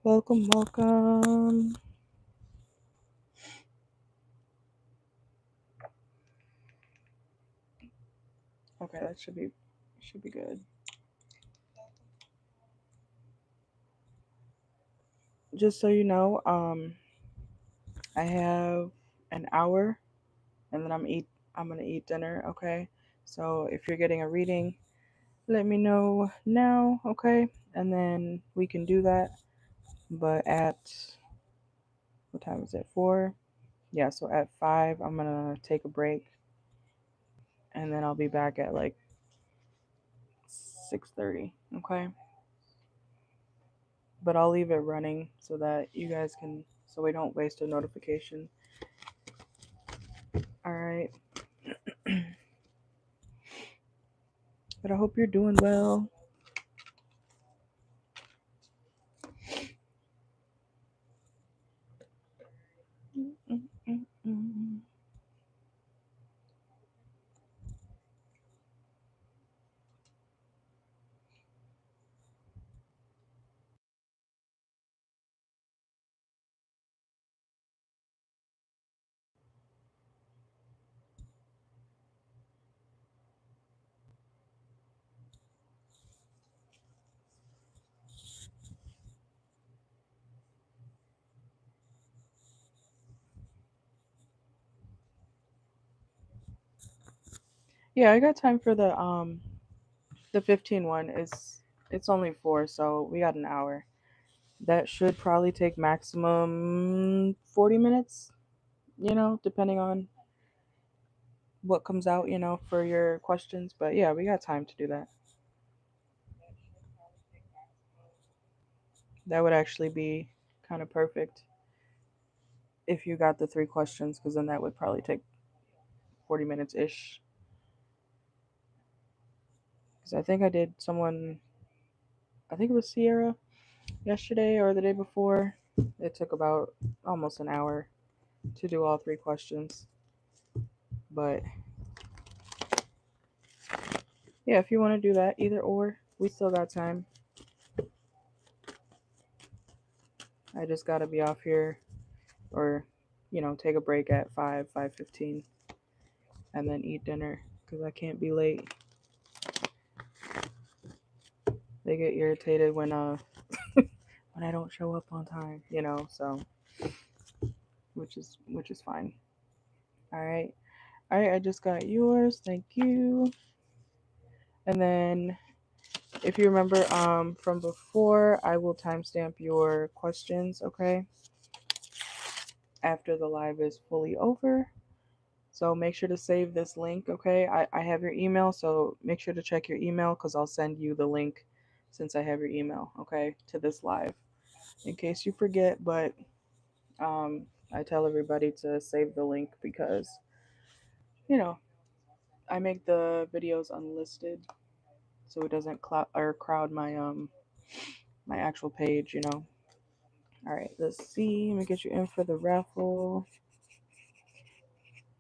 Welcome, welcome. Okay, that should be good. Just so you know, I have an hour and then I'm gonna eat dinner, okay? So if you're getting a reading, let me know now, okay? And then we can do that. But at what time is it? 4? Yeah, so at 5 I'm gonna take a break and then I'll be back at like 6:30, okay? But I'll leave it running so that you guys can, so we don't waste a notification. All right. But I hope you're doing well. Yeah, I got time for the 15 one. It's only 4, so we got an hour. That should probably take maximum 40 minutes, depending on what comes out, for your questions. But yeah, we got time to do that. That would actually be kind of perfect if you got the 3 questions, because then that would probably take 40 minutes ish. Because I think I did I think it was Sierra yesterday or the day before. It took about almost an hour to do all 3 questions. But yeah, if you want to do that, either or, we still got time. I just got to be off here or, take a break at 5:15, and then eat dinner because I can't be late. They get irritated when when I don't show up on time, so which is fine. All right. All right, I just got yours. Thank you. And then if you remember from before, I will timestamp your questions, okay? After the live is fully over. So make sure to save this link, okay? I have your email, so make sure to check your email because I'll send you the link since I have your email, okay, to this live. In case you forget, but I tell everybody to save the link because, you know, I make the videos unlisted so it doesn't crowd my actual page. All right, let's see. Let me get you in for the raffle.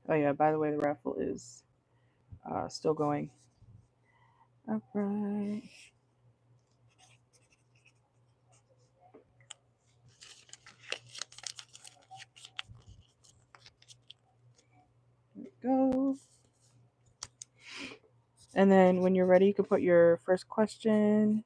Oh yeah, by the way, the raffle is still going. All right. There we go. And then when you're ready, you can put your first question.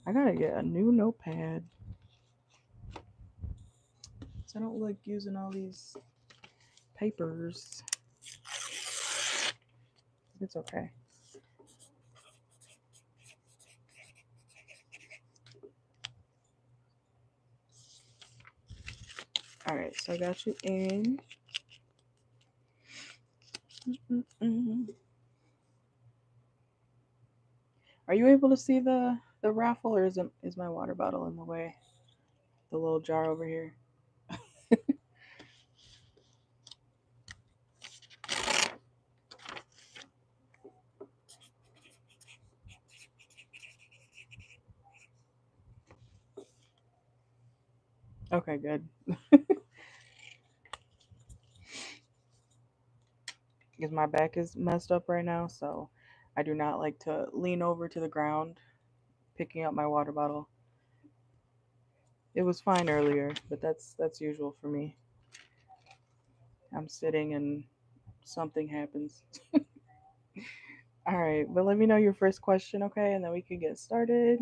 I gotta get a new notepad. So I don't like using all these papers. It's okay. All right, so I got you in. Are you able to see the raffle, or is my water bottle in the way? The little jar over here. Okay, good. because my back is messed up right now, so I do not like to lean over to the ground picking up my water bottle. It was fine earlier, but that's usual for me. I'm sitting and something happens. All right, but let me know your first question, okay, and then we can get started.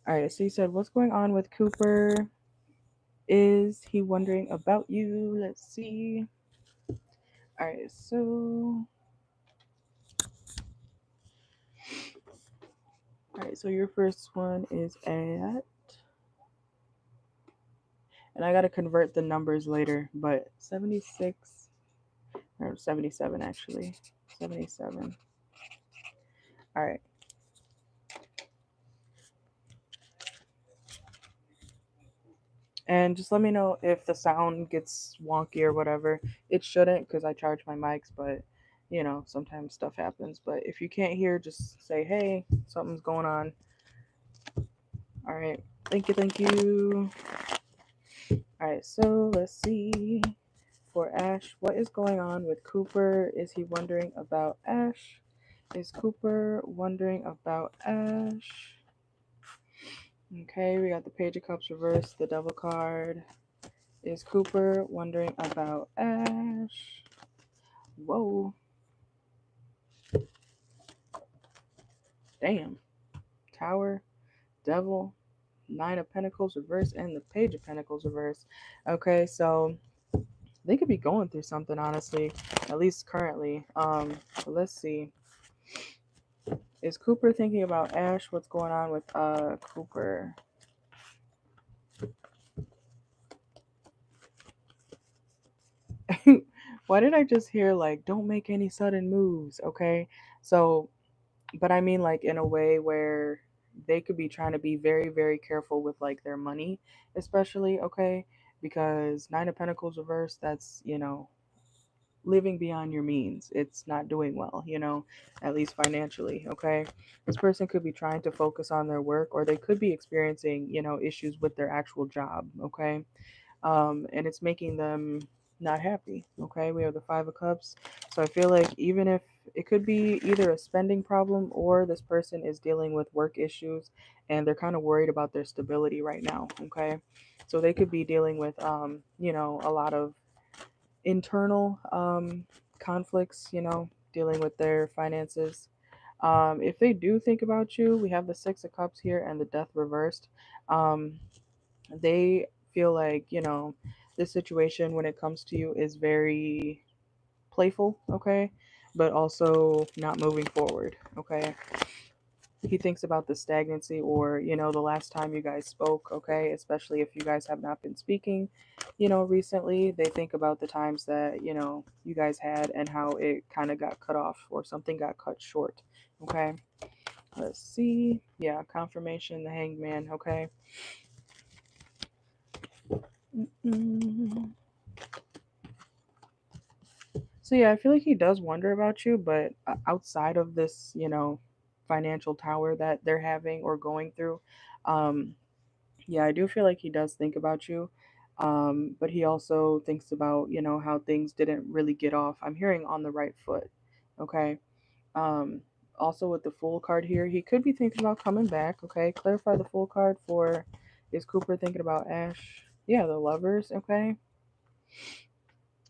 All right, so you said, what's going on with Cooper? Is he wondering about you? Let's see. All right, so your first one is at, and I got to convert the numbers later, but 76 or 77 actually. 77. All right. And just let me know if the sound gets wonky or whatever. It shouldn't because I charge my mics, but sometimes stuff happens. But if you can't hear, just say, hey, something's going on. All right. Thank you. Thank you. All right. So let's see. For Ash, what is going on with Cooper? Is he wondering about Ash? Is Cooper wondering about Ash? Okay, we got the Page of Cups reversed, the Devil card. Is Cooper wondering about Ash? Whoa. Damn. Tower, Devil, Nine of Pentacles reversed, and the Page of Pentacles reversed. Okay, so they could be going through something, honestly, at least currently. Let's see. Is Cooper thinking about Ash? What's going on with Cooper? Why did I just hear like don't make any sudden moves? Okay, so but I mean like in a way where they could be trying to be very very careful with like their money, especially, okay, because Nine of Pentacles reversed, that's living beyond your means. It's not doing well, at least financially, okay? This person could be trying to focus on their work, or they could be experiencing issues with their actual job, okay? And it's making them not happy. Okay, we have the Five of Cups. So I feel like even if it could be either a spending problem or this person is dealing with work issues and they're kind of worried about their stability right now. Okay, so they could be dealing with, a lot of internal conflicts, dealing with their finances. If they do think about you, we have the Six of Cups here and the Death reversed. Um, they feel like this situation when it comes to you is very playful, okay, but also not moving forward, okay. He thinks about the stagnancy, or the last time you guys spoke, okay, especially if you guys have not been speaking recently. They think about the times that you guys had and how it kind of got cut off or something got cut short, okay. Let's see. Yeah, confirmation, the Hanged Man, okay. Mm-mm. So yeah, I feel like he does wonder about you, but outside of this, financial tower that they're having or going through, um, yeah, I do feel like he does think about you. But he also thinks about, how things didn't really get off. I'm hearing on the right foot. Okay. Um, Also with the Fool card here, he could be thinking about coming back. Okay. Clarify the Fool card for, is Cooper thinking about Ash? Yeah, the Lovers. Okay.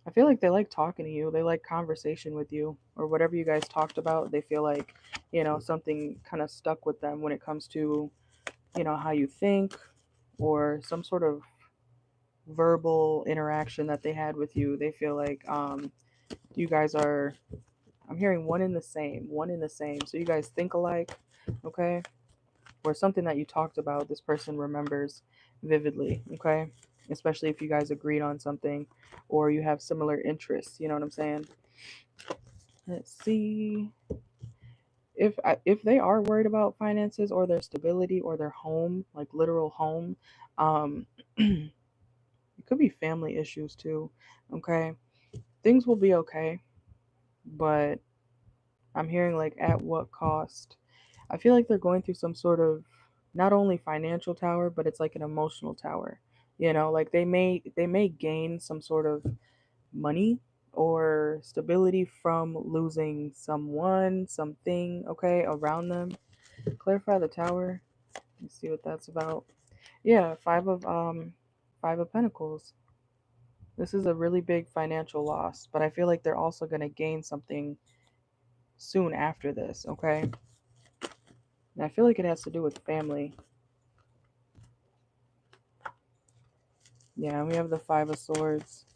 I feel like they like talking to you. They like conversation with you, or whatever you guys talked about. They feel like, something kind of stuck with them when it comes to, how you think, or some sort of verbal interaction that they had with you. They feel like you guys are, I'm hearing one in the same, one in the same. So you guys think alike, okay? Or something that you talked about, this person remembers vividly, okay? Especially if you guys agreed on something or you have similar interests, you know what I'm saying? Let's see. If they are worried about finances or their stability or their home, like literal home, um, it could be family issues too. Okay, things will be okay, but I'm hearing like at what cost? I feel like they're going through some sort of not only financial tower, but it's like an emotional tower. You know, like they may gain some sort of money or stability from losing someone, something, okay, around them. Clarify the Tower. Let's see what that's about. Yeah, five of Pentacles. This is a really big financial loss, but I feel like they're also going to gain something soon after this, okay? And I feel like it has to do with family. Yeah, and we have the Five of Swords.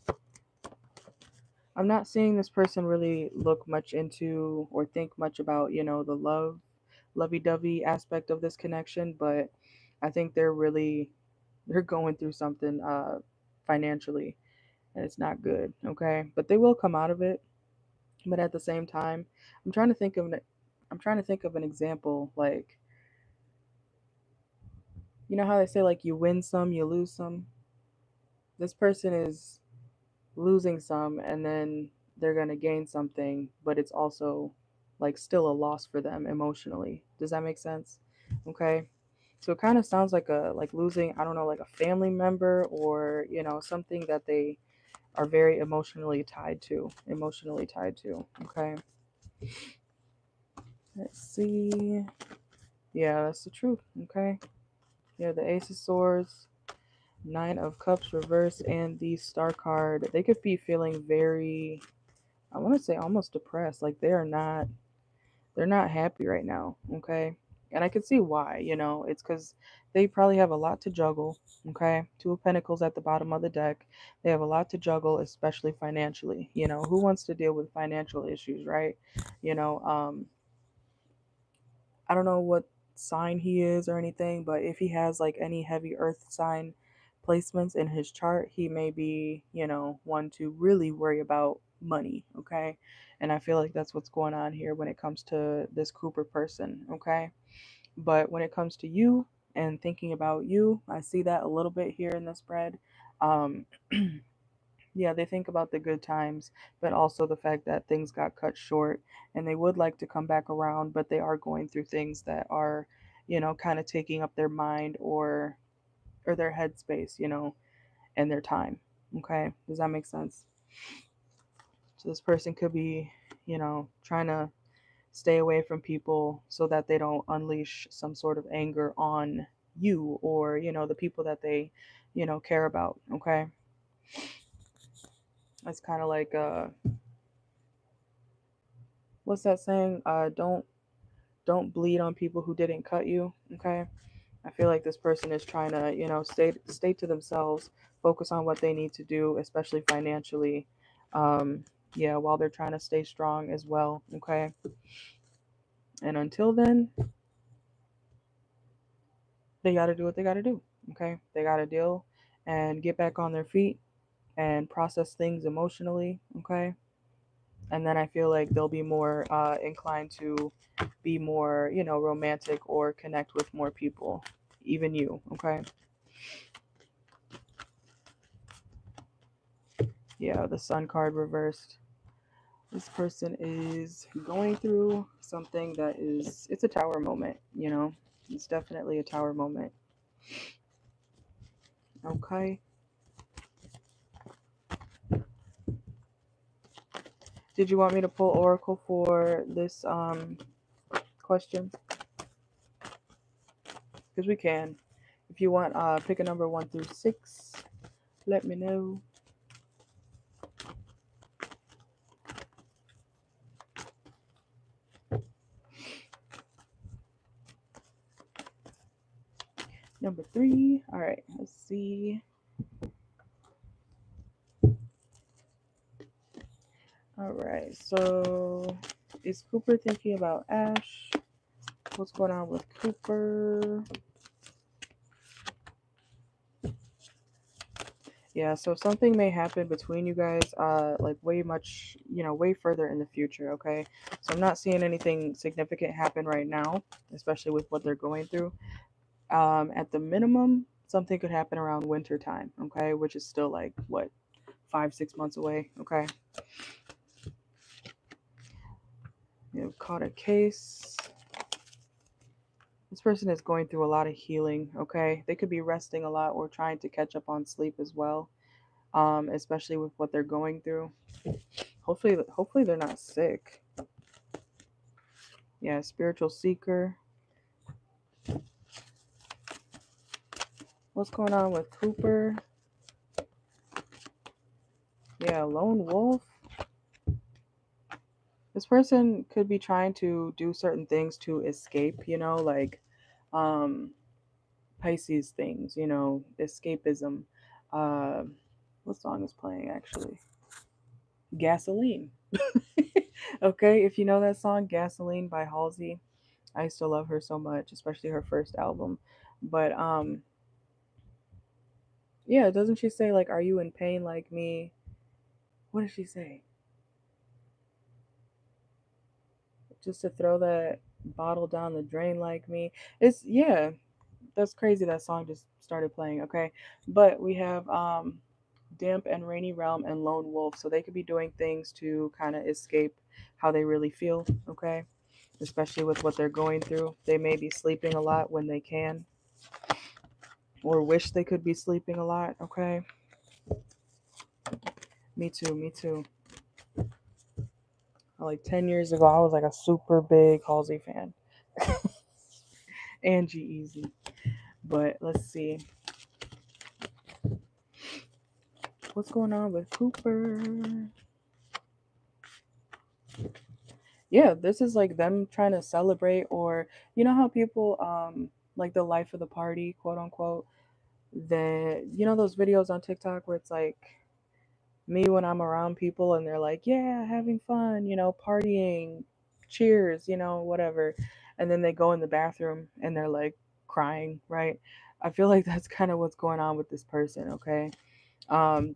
I'm not seeing this person really look much into or think much about, you know, the lovey-dovey aspect of this connection, but I think they're going through something financially, and it's not good, okay? But they will come out of it. But at the same time, I'm trying to think of an I'm trying to think of an example, like, you know how they say, like, you win some, you lose some. This person is losing some, and then they're going to gain something, but it's also like still a loss for them emotionally. Does that make sense? Okay. So it kind of sounds like a like losing, I don't know, like a family member, or, you know, something that they are very emotionally tied to. Okay. Let's see. Yeah, that's the truth. Okay. Yeah, the Ace of Swords, Nine of Cups reverse, and the Star card. They could be feeling very, I want to say, almost depressed. Like they're not happy right now, okay? And I can see why, you know. It's cuz they probably have a lot to juggle, okay? Two of Pentacles at the bottom of the deck. They have a lot to juggle, especially financially. You know, who wants to deal with financial issues, right? You know, I don't know what sign he is or anything, but if he has like any heavy earth sign placements in his chart, he may be, you know, one to really worry about money, okay? And I feel like that's what's going on here when it comes to this Cooper person, okay? But when it comes to you and thinking about you, I see that a little bit here in the spread. Um, yeah, they think about the good times, but also the fact that things got cut short, and they would like to come back around, but they are going through things that are, you know, kind of taking up their mind or their headspace, you know, and their time. Okay, does that make sense? So this person could be, you know, trying to stay away from people so that they don't unleash some sort of anger on you, or, you know, the people that they, you know, care about. Okay, it's kind of like what's that saying? Don't bleed on people who didn't cut you. Okay, I feel like this person is trying to, you know, stay to themselves, focus on what they need to do, especially financially. um yeah, while they're trying to stay strong as well. Okay, and until then, they got to do what they got to do. Okay, they got to deal and get back on their feet and process things emotionally. Okay, and then I feel like they'll be more inclined to be more, you know, romantic or connect with more people, even you. Okay, yeah, the Sun card reversed. This person is going through something that is, it's a tower moment, you know. It's definitely a tower moment. Okay, did you want me to pull oracle for this question? Because we can. If you want, pick a number 1 through 6. Let me know. Number 3. All right, let's see. All right, so is Cooper thinking about Ash? What's going on with Cooper? Yeah, so something may happen between you guys, like way much, you know, way further in the future, okay? So I'm not seeing anything significant happen right now, especially with what they're going through. At the minimum, something could happen around winter time, okay? Which is still like, what, 5-6 months away, okay? You've caught a case. This person is going through a lot of healing, okay? They could be resting a lot or trying to catch up on sleep as well, especially with what they're going through. Hopefully they're not sick. Yeah, spiritual seeker. What's going on with Cooper? Yeah, lone wolf. This person could be trying to do certain things to escape, like um Pisces things, escapism. Uh, what song is playing actually? Gasoline. Okay, if you know that song, Gasoline by Halsey. I used to love her so much, especially her first album. But yeah, doesn't she say like, "Are you in pain like me?" What does she say? Just to throw that bottle down the drain like me. It's yeah, that's crazy. That song just started playing. Okay, but we have Damp and Rainy Realm and Lone Wolf, so they could be doing things to kind of escape how they really feel. Okay, especially with what they're going through. They may be sleeping a lot when they can, or wish they could be sleeping a lot. Okay, me too. Me too. Like 10 years ago, I was like a super big Halsey fan. Angie Easy. But let's see. What's going on with Cooper? Yeah, this is like them trying to celebrate, or you know how people like the life of the party, quote unquote. That those videos on TikTok where it's like me when I'm around people and they're like, yeah, having fun, partying, cheers, whatever. And then they go in the bathroom and they're like crying, right? I feel like that's kind of what's going on with this person, okay?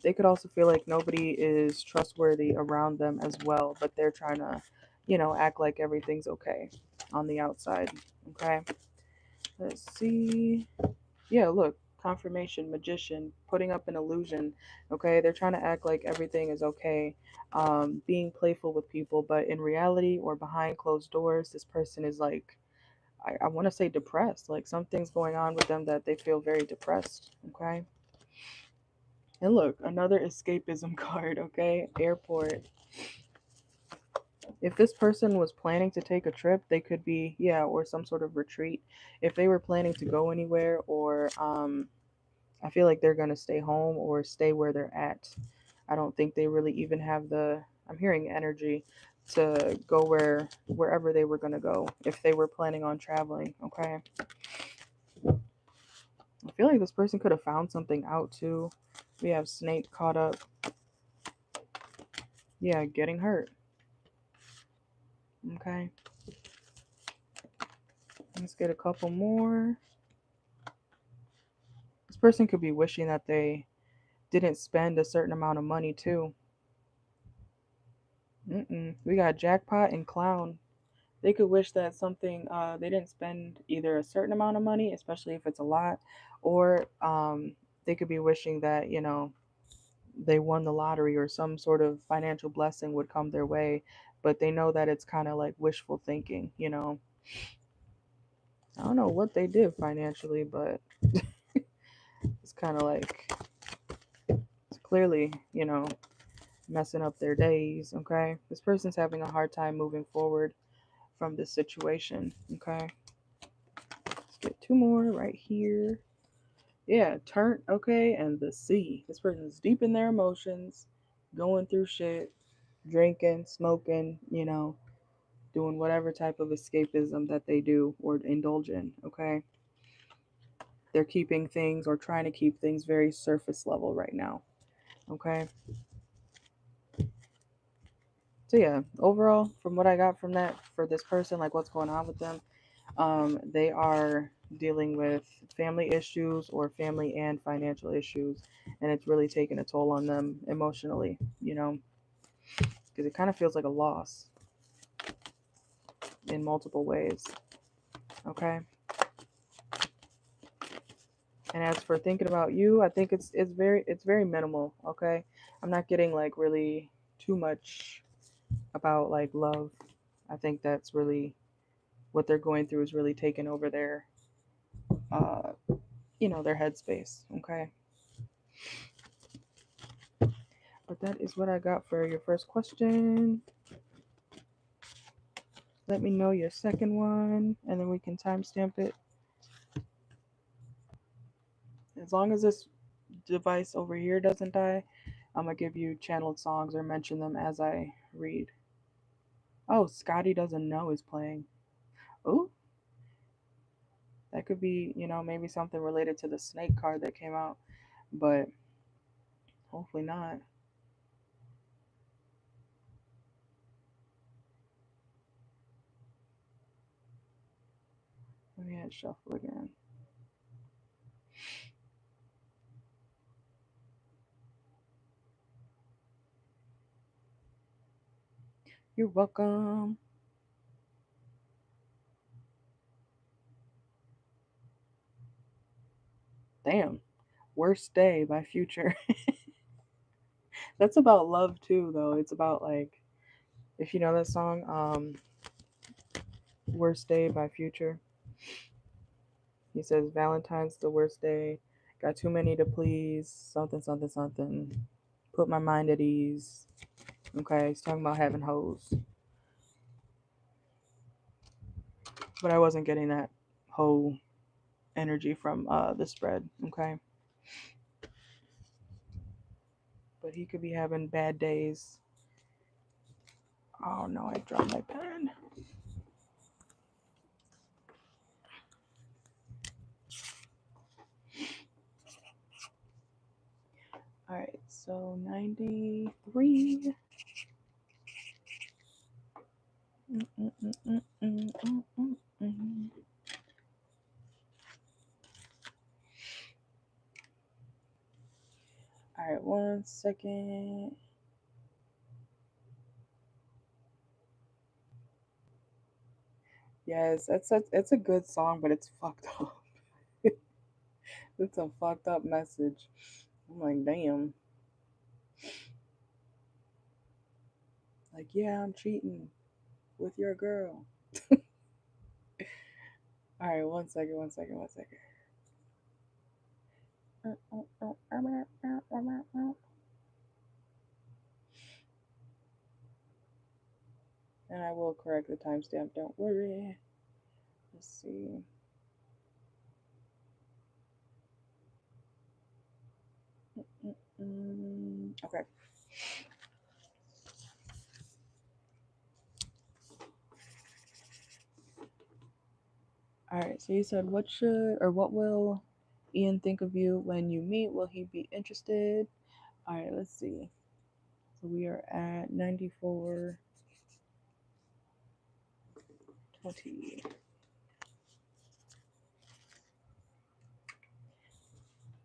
They could also feel like nobody is trustworthy around them as well, but they're trying to, act like everything's okay on the outside, okay? Let's see. Yeah, look, confirmation, magician, putting up an illusion. Okay, they're trying to act like everything is okay, being playful with people, but in reality or behind closed doors, this person is like, I want to say depressed. Like something's going on with them that they feel very depressed. Okay, and look, another escapism card. Okay, airport. If this person was planning to take a trip, they could be, yeah, or some sort of retreat. If they were planning to go anywhere, or I feel like they're going to stay home or stay where they're at. I don't think they really even have I'm hearing energy to go wherever they were going to go if they were planning on traveling, okay? I feel like this person could have found something out too. We have snake caught up. Yeah, getting hurt. Okay. Let's get a couple more. This person could be wishing that they didn't spend a certain amount of money too. We got jackpot and clown. They could wish that something they didn't spend either a certain amount of money, especially if it's a lot, or they could be wishing that they won the lottery or some sort of financial blessing would come their way, but they know that it's kind of like wishful thinking. I don't know what they did financially, but it's kind of like it's clearly messing up their days. Okay, this person's having a hard time moving forward from this situation. Okay, let's get two more right here. Yeah, turn, okay, and the sea. This person's deep in their emotions, going through shit, drinking, smoking, doing whatever type of escapism that they do or indulge in, okay? They're keeping things or trying to keep things very surface level right now, okay? So yeah, overall, from what I got from that for this person, like what's going on with them, they are dealing with family issues or family and financial issues, and it's really taking a toll on them emotionally, because it kind of feels like a loss in multiple ways. Okay. And as for thinking about you, I think it's very minimal. Okay. I'm not getting like really too much about like love. I think that's really what they're going through is really taking over their their headspace. Okay. But that is what I got for your first question. Let me know your second one, and then we can timestamp it. As long as this device over here doesn't die, I'm going to give you channeled songs or mention them as I read. Oh, Scotty doesn't know is playing. Oh, that could be, maybe something related to the snake card that came out, but hopefully not. Let me hit shuffle again. You're welcome. Damn. Worst Day by Future. That's about love too, though. It's about, like, if you know that song, Worst Day by Future. He says Valentine's the worst day. Got too many to please. Something, something, something. Put my mind at ease. Okay, he's talking about having hoes. But I wasn't getting that hoe energy from the spread, okay? But he could be having bad days. Oh no, I dropped my pen. Alright, so 93. Alright, 1 second. Yes, it's a good song, but it's fucked up. It's a fucked up message. I'm like, damn. Like, yeah, I'm cheating with your girl. Alright, 1 second, 1 second, 1 second. And I will correct the timestamp, don't worry. Let's see. Okay. Alright, so you said what will Ian think of you when you meet? Will he be interested? Alright, let's see. So we are at 94 20.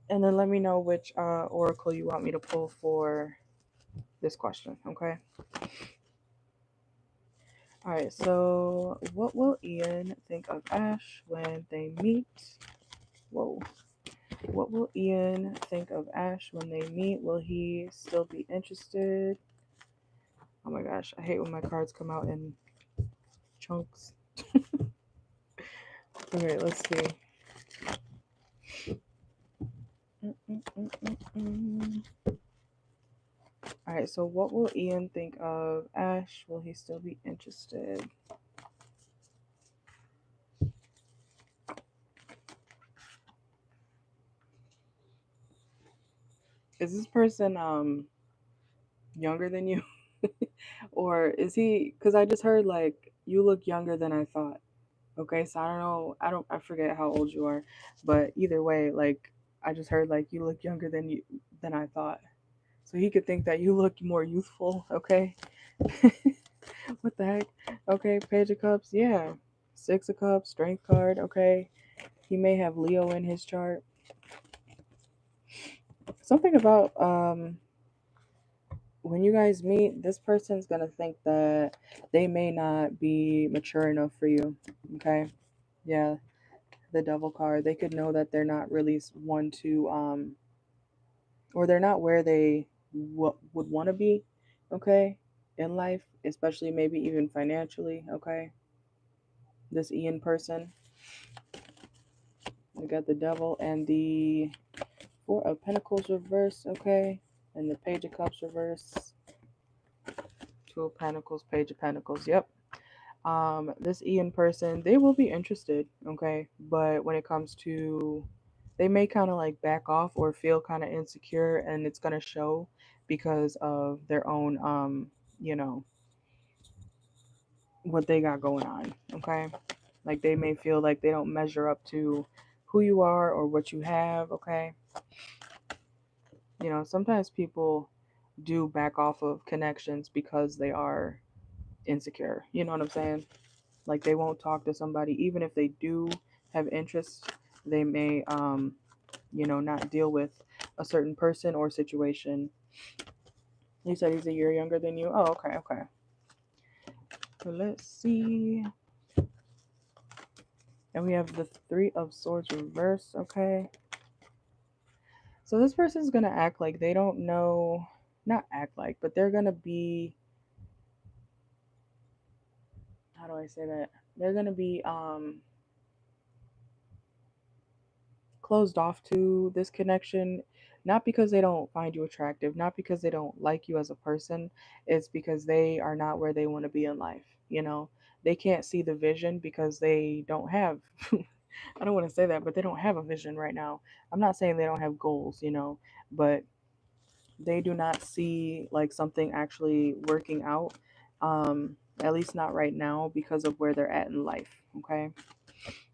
And then let me know which oracle you want me to pull for this question, okay? Alright, so what will Ian think of Ash when they meet? Whoa. What will Ian think of Ash when they meet? Will he still be interested? Oh my gosh, I hate when my cards come out in chunks. Okay, let's see. Alright, so what will Ian think of Ash? Will he still be interested? Is this person younger than you? Or is he, because I just heard like you look younger than I thought. Okay, so I don't know, I forget how old you are, but either way, like I just heard like you look younger than I thought. So he could think that you look more youthful, okay? What the heck? Okay, Page of Cups, yeah. 6 of Cups, Strength card, okay. He may have Leo in his chart. Something about when you guys meet, this person's gonna think that they may not be mature enough for you. Okay. Yeah. The Devil card. They could know that they're not really one to or they're not where they would want to be, okay, in life, especially maybe even financially, okay. this Ian person. We got the Devil and the Four of Pentacles reverse, okay? And the Page of Cups reverse. Two of Pentacles, Page of Pentacles, yep. This Ian person, they will be interested, okay? But when it comes to, they may kind of like back off or feel kind of insecure, and it's going to show because of their own, you know, what they got going on, okay? Like they may feel like they don't measure up to who you are or what you have, okay? You know, sometimes people do back off of connections because they are insecure. You know what I'm saying? Like they won't talk to somebody even if they do have interest. They may you know, not deal with a certain person or situation. You said he's a year younger than you. Oh, okay, okay. So let's see. And we have the Three of Swords reverse, okay? So this person's gonna act like they don't know, not act like, but they're gonna be, how do I say that? They're gonna be closed off to this connection, not because they don't find you attractive, not because they don't like you as a person. It's because they are not where they want to be in life. You know, they can't see the vision because they don't have I don't want to say that, but they don't have a vision right now. I'm not saying they don't have goals, you know, but they do not see like something actually working out, at least not right now because of where they're at in life. Okay,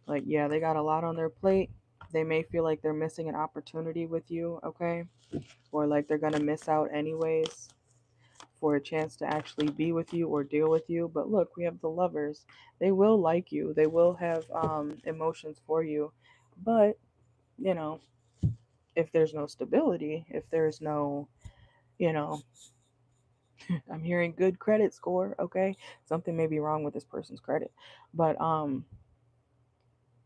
like yeah, they got a lot on their plate. They may feel like they're missing an opportunity with you, okay, or like they're gonna miss out anyways for a chance to actually be with you or deal with you. But look, we have the Lovers. They will like you, they will have emotions for you, but you know, if there's no stability, if there's no, you know, I'm hearing good credit score, okay? Something may be wrong with this person's credit. But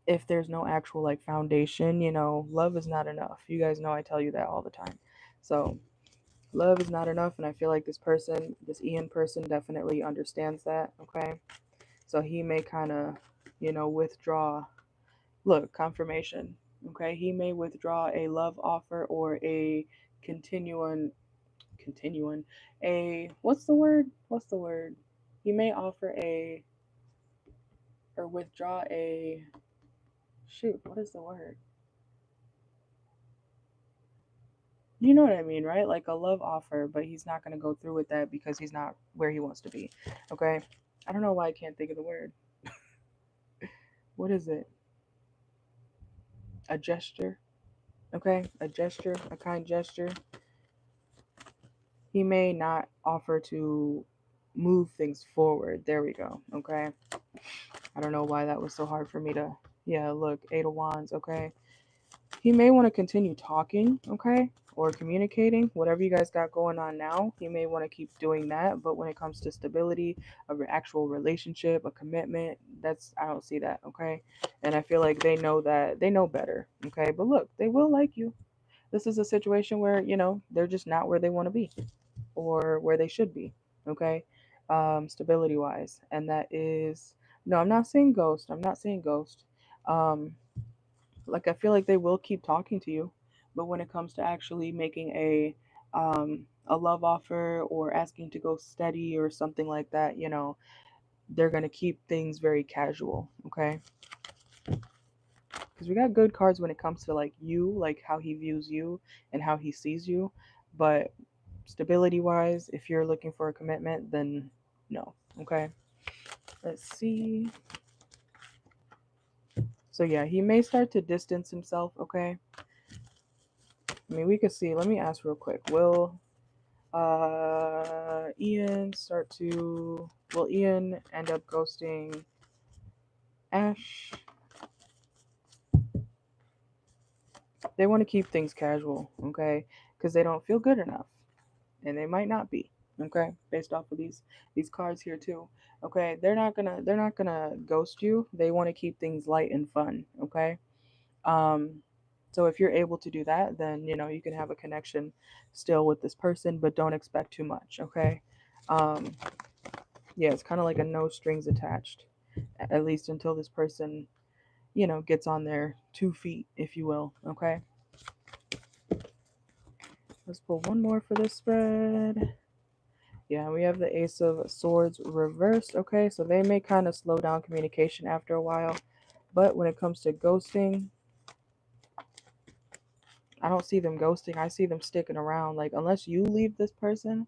if there's no actual like foundation, you know, love is not enough. You guys know I tell you that all the time. So, love is not enough, and I feel like this person, this Ian person definitely understands that, okay? So he may kind of, you know, withdraw. Look, confirmation. Okay? He may withdraw a love offer or a continuing a what's the word? What's the word? He may offer a or withdraw a shoot, what is the word? You know what I mean, right? Like a love offer, but he's not going to go through with that because he's not where he wants to be. Okay? I don't know why I can't think of the word. What is it? A gesture. Okay? A gesture, a kind gesture. He may not offer to move things forward. There we go. Okay? I don't know why that was so hard for me to. Yeah, look, Eight of Wands. Okay? He may want to continue talking, okay, or communicating, whatever you guys got going on now. He may want to keep doing that, but when it comes to stability, an actual relationship, a commitment, I don't see that, okay. And I feel like they know that they know better, okay. But look, they will like you. This is a situation where you know they're just not where they want to be or where they should be, okay, stability wise, and that is no. I'm not saying ghost. I'm not saying ghost. Um, like I feel like they will keep talking to you, but when it comes to actually making a love offer or asking to go steady or something like that, you know, they're gonna keep things very casual, okay? Because we got good cards when it comes to like you, like how he views you and how he sees you, but stability wise, if you're looking for a commitment, then no, okay? Let's see. So yeah, he may start to distance himself, okay? I mean, we could see. Let me ask real quick. Ian start to will Ian end up ghosting Ash? They want to keep things casual, okay? Because they don't feel good enough, and they might not be, okay? Based off of these cards here too, okay? They're not gonna ghost you. They want to keep things light and fun, okay? Um, so if you're able to do that, then you know you can have a connection still with this person, but don't expect too much, okay? Um, yeah, it's kind of like a no strings attached. at least until this person, gets on their 2 feet, if you will. Okay. Let's pull one more for this spread. Yeah, we have the Ace of Swords reversed. Okay, so they may kind of slow down communication after a while, but when it comes to ghosting, I don't see them ghosting. I see them sticking around. Like, unless you leave this person,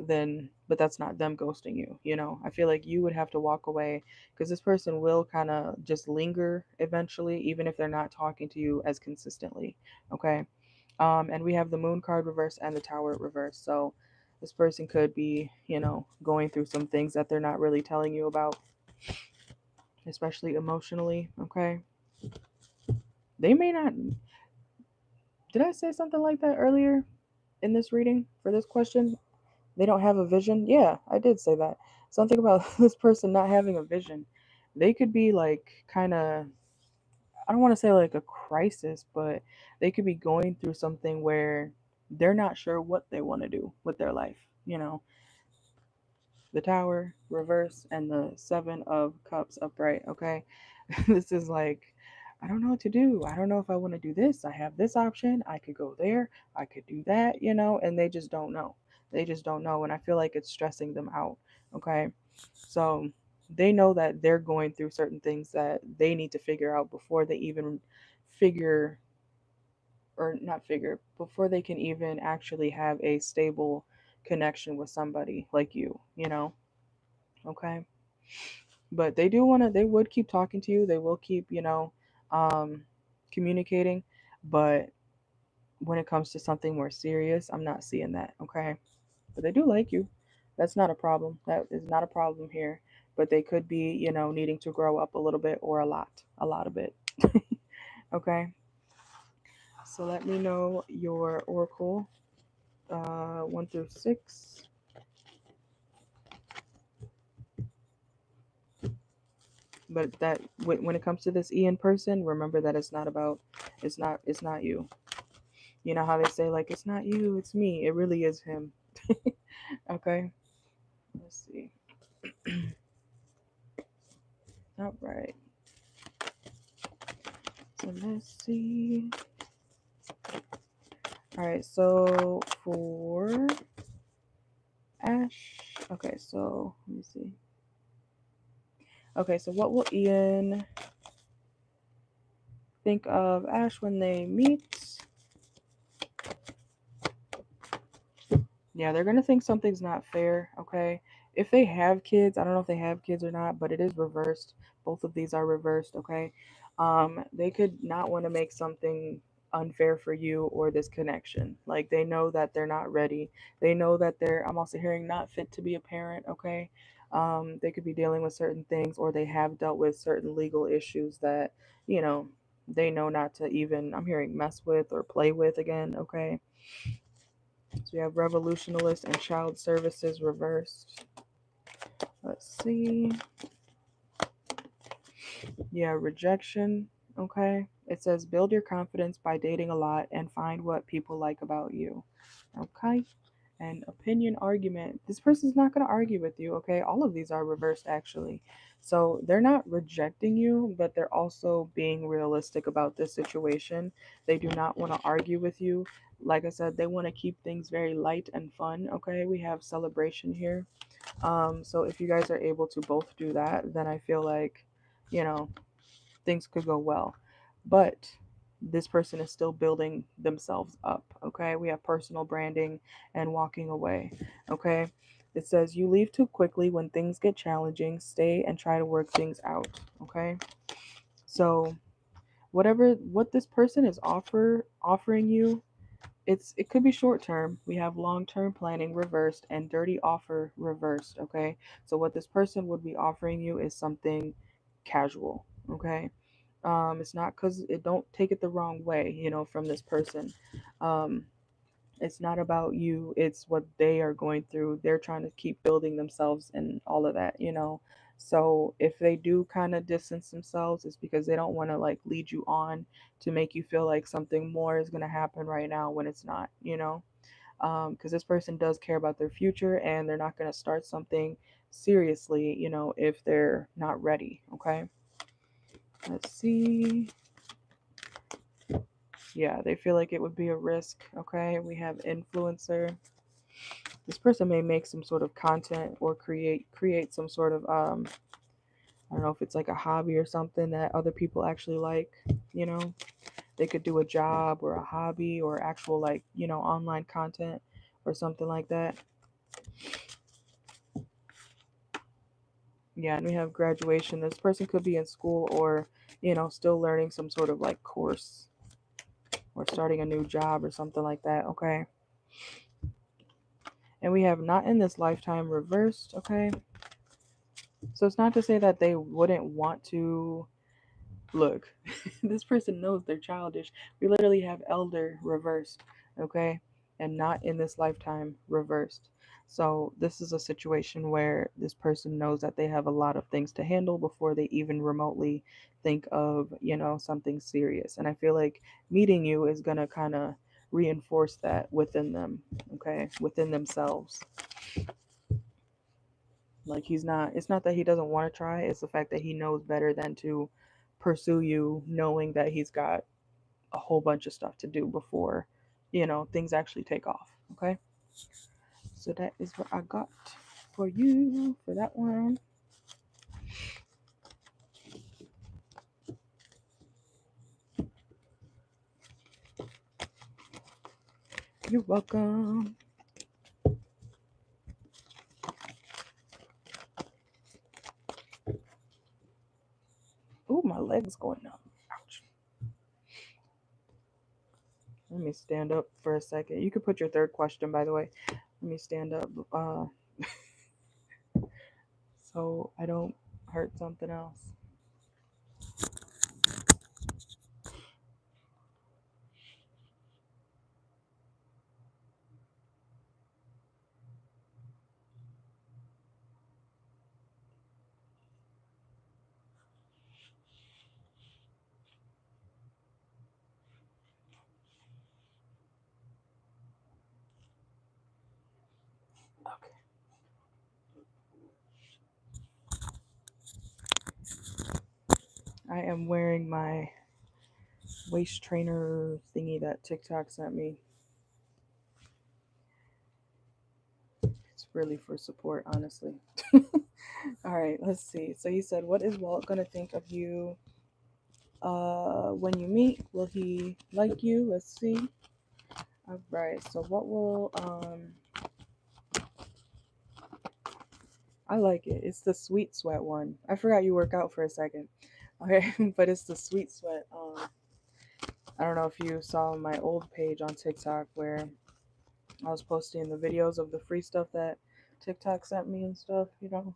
then, but that's not them ghosting you. I feel like you would have to walk away, because this person will kind of just linger eventually, even if they're not talking to you as consistently. Okay. And we have the Moon card reverse and the Tower reverse. So this person could be, going through some things that they're not really telling you about, especially emotionally. Okay. They may not. Did I say something like that earlier in this reading for this question? They don't have a vision. Yeah, I did say that. Something about this person not having a vision. They could be like kind of, I don't want to say like a crisis, but they could be going through something where they're not sure what they want to do with their life. The Tower reverse and the Seven of Cups upright. Okay. This is like, I don't know what to do. I don't know if I want to do this. I have this option. I could go there. I could do that, and they just don't know. They just don't know. And I feel like it's stressing them out. Okay. So they know that they're going through certain things that they need to figure out before they even figure, or not figure, before they can even actually have a stable connection with somebody like you. Okay. But they would keep talking to you. They will keep, um, communicating. But when it comes to something more serious, I'm not seeing that. Okay. But they do like you. That's not a problem. That is not a problem here. But they could be, needing to grow up a little bit, or a lot of it. Okay. So let me know your oracle, 1 through 6. But that, when it comes to this Ian person, remember that it's not you. You know how they say, like, it's not you, it's me. It really is him. Okay. Let's see. All right. So let's see. All right. So for Ash. Okay. So let me see. Okay. So what will Ian think of Ash when they meet? Yeah, they're gonna think something's not fair. Okay. If they have kids, I don't know if they have kids or not, but it is reversed. Both of these are reversed. Okay. They could not want to make something unfair for you or this connection. Like, they know that they're not ready. They know that they're, I'm also hearing, not fit to be a parent. Okay. They could be dealing with certain things, or they have dealt with certain legal issues that, you know, they know not to even, I'm hearing, mess with or play with again. Okay. So we have revolutionalist and child services reversed. Let's see. Yeah, rejection. Okay. It says build your confidence by dating a lot and find what people like about you. Okay. And opinion argument. This person's not going to argue with you. Okay. All of these are reversed, actually. So they're not rejecting you, but they're also being realistic about this situation. They do not want to argue with you. Like I said, they want to keep things very light and fun. Okay. We have celebration here. So if you guys are able to both do that, then I feel like, you know, things could go well. But this person is still building themselves up. Okay. We have personal branding and walking away. Okay. It says you leave too quickly when things get challenging. Stay and try to work things out. Okay. So what this person is offering you, it could be short term. We have long term planning reversed and dirty offer reversed. Okay. So what this person would be offering you is something casual. Okay. It's not, because it, don't take it the wrong way, from this person. um it's not about you, it's what they are going through. They're trying to keep building themselves and all of that. So if they do kind of distance themselves, it's because they don't want to, like, lead you on to make you feel like something more is going to happen right now when it's not. Because this person does care about their future, and they're not going to start something seriously, you know, if they're not ready, okay? Let's see. Yeah, they feel like it would be a risk, okay? We have influencer. This person may make some sort of content or create some sort of I don't know if it's like a hobby or something that other people actually like, you know. They could do a job or a hobby or actual, like, you know, online content or something like that. Yeah, and we have graduation. This person could be in school or, you know, still learning some sort of like course or starting a new job or something like that, okay? And we have not in this lifetime reversed, okay? So it's not to say that they wouldn't want to. Look, this person knows they're childish. We literally have elder reversed, okay? And not in this lifetime reversed. So this is a situation where this person knows that they have a lot of things to handle before they even remotely think of, you know, something serious. And I feel like meeting you is going to kind of reinforce that within them, okay? Within themselves. Like it's not that he doesn't want to try, it's the fact that he knows better than to pursue you knowing that he's got a whole bunch of stuff to do before, you know, things actually take off. Okay? So that is what I got for you for that one. You're welcome. Ooh, my leg's going numb. Ouch. Let me stand up for a second. You could put your third question, by the way. Let me stand up so I don't hurt something else. Okay. I am wearing my waist trainer thingy that TikTok sent me. It's really for support, honestly. All right, let's see. So you said, what is Walt gonna think of you when you meet? Will he like you? Let's see. All right. So what will I like it. It's the sweet sweat one. I forgot you work out for a second. Okay, but it's the sweet sweat. I don't know if you saw my old page on TikTok where I was posting the videos of the free stuff that TikTok sent me and stuff, you know.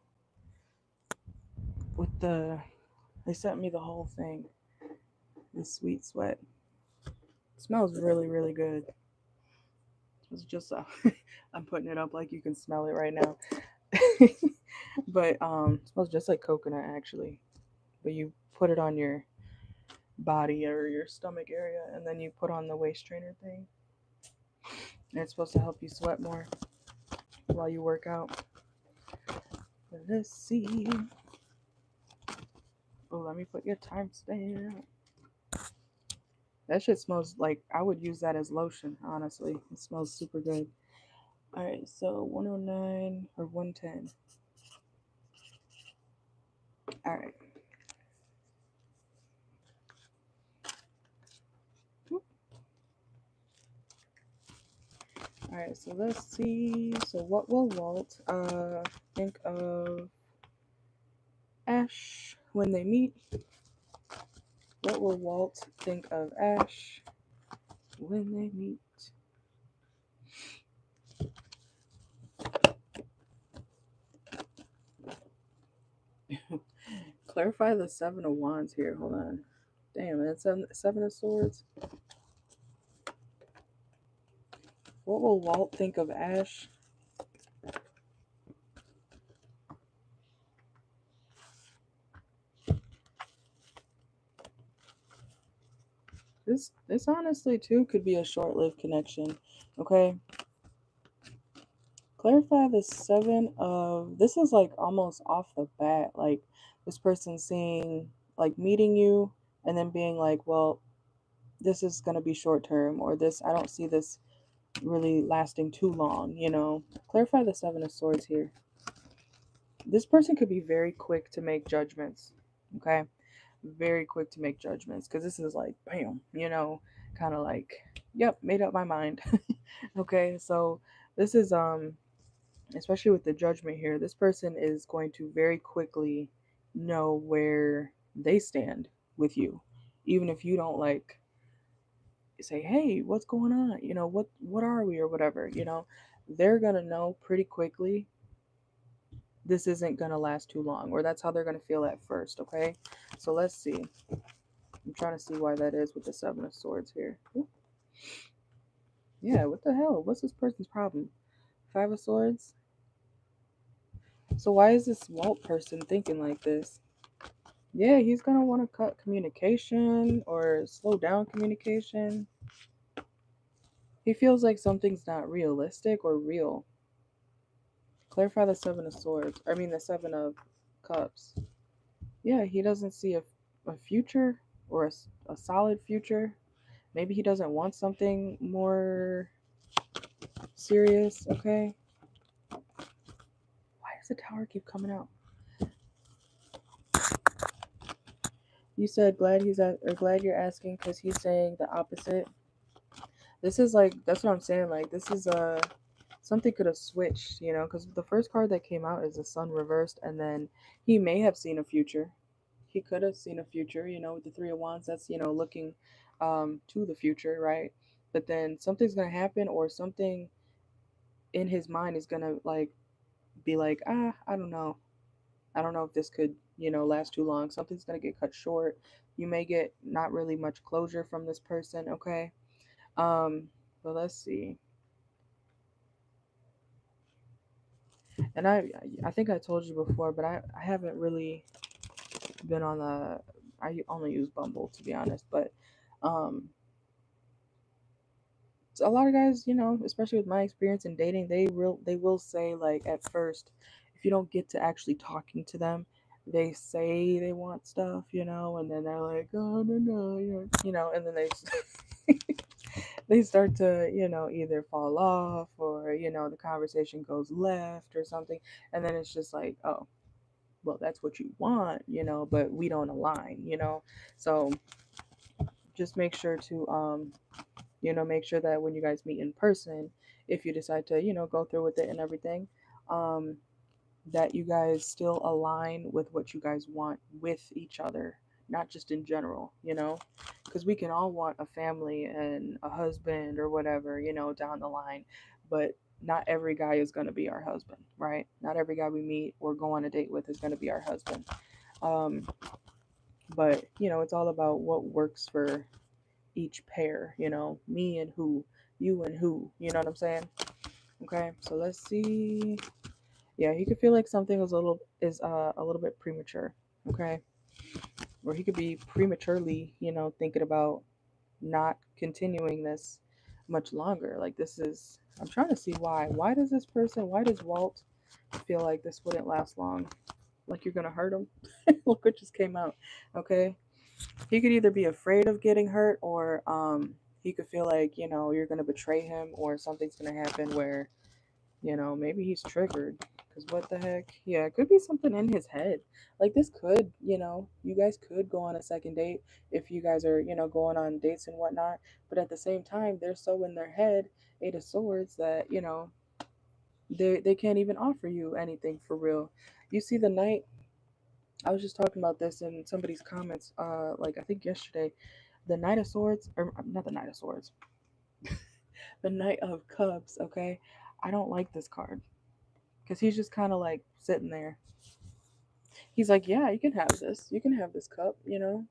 They sent me the whole thing. The sweet sweat. It smells really, really good. It's just I'm putting it up like you can smell it right now. But it smells just like coconut actually. But you put it on your body or your stomach area and then you put on the waist trainer thing. And it's supposed to help you sweat more while you work out. But let's see. Oh, let me put your timestamp. That shit smells like I would use that as lotion, honestly. It smells super good. Alright, so 109 or 110. Alright. Alright, so let's see. So what will Walt think of Ash when they meet? What will Walt think of Ash when they meet? Clarify the Seven of Wands here. Hold on. Damn, it's seven of Swords. What will Walt think of Ash? This honestly too could be a short-lived connection. Okay. Clarify the seven of, this is like almost off the bat, like this person seeing, like meeting you and then being like, well, this is going to be short term, or this, I don't see this really lasting too long, you know. Clarify the seven of swords here. This person could be very quick to make judgments, okay? Very quick to make judgments, because this is like, bam, you know, kind of like, yep, made up my mind. Okay, so this is especially with the judgment here, this person is going to very quickly know where they stand with you, even if you don't like say, hey, what's going on, you know, what are we, or whatever, you know. They're gonna know pretty quickly this isn't gonna last too long, or that's how they're gonna feel at first. Okay, so let's see. I'm trying to see why that is with the seven of swords here. Ooh. Yeah, what the hell, what's this person's problem? Five of swords. So why is this Walt person thinking like this? Yeah, he's gonna want to cut communication or slow down communication. He feels like something's not realistic or real. Clarify the seven of swords. I mean the seven of cups. Yeah, he doesn't see a future, or a solid future. Maybe he doesn't want something more serious. Okay. Why does the tower keep coming out? You said glad he's at, or glad you're asking, because he's saying the opposite. This is like, that's what I'm saying. Like this is something could have switched, you know, because the first card that came out is the sun reversed, and then he may have seen a future. He could have seen a future, you know, with the three of wands. That's, you know, looking to the future, right? But then something's gonna happen, or something in his mind is gonna like be like, I don't know. I don't know if this could, you know, last too long. Something's gonna get cut short. You may get not really much closure from this person, okay? But let's see. And I think I told you before, but I haven't really been on the, I only use Bumble to be honest, but um so a lot of guys, you know, especially with my experience in dating, they will say like at first, if you don't get to actually talking to them, they say they want stuff, you know, and then they're like, oh no no, you know, and then they they start to, you know, either fall off, or you know the conversation goes left or something, and then it's just like, oh, well, that's what you want, you know, but we don't align, you know. So just make sure to you know, make sure that when you guys meet in person, if you decide to, you know, go through with it and everything, um that you guys still align with what you guys want with each other, not just in general, you know, because we can all want a family and a husband or whatever, you know, down the line, but not every guy is going to be our husband, right? Not every guy we meet or go on a date with is going to be our husband. um but you know, it's all about what works for each pair, you know, me and who, you and who, you know what I'm saying? Okay, so let's see. Yeah, he could feel like something is a little bit premature, okay? Or he could be prematurely, you know, thinking about not continuing this much longer. Like this is, I'm trying to see why. Why does this person, why does Walt feel like this wouldn't last long? Like you're gonna hurt him? Look what just came out. Okay. He could either be afraid of getting hurt, or he could feel like, you know, you're gonna betray him, or something's gonna happen where, you know, maybe he's triggered. Because what the heck? Yeah, it could be something in his head. Like this could, you know, you guys could go on a second date if you guys are, you know, going on dates and whatnot. But at the same time, they're so in their head, Eight of Swords, that, you know, they can't even offer you anything for real. You see the Knight. I was just talking about this in somebody's comments, like I think yesterday. The Knight of Swords, or not the Knight of Swords, the Knight of Cups. Okay, I don't like this card because he's just kind of like sitting there. He's like, yeah, you can have this. You can have this cup, you know?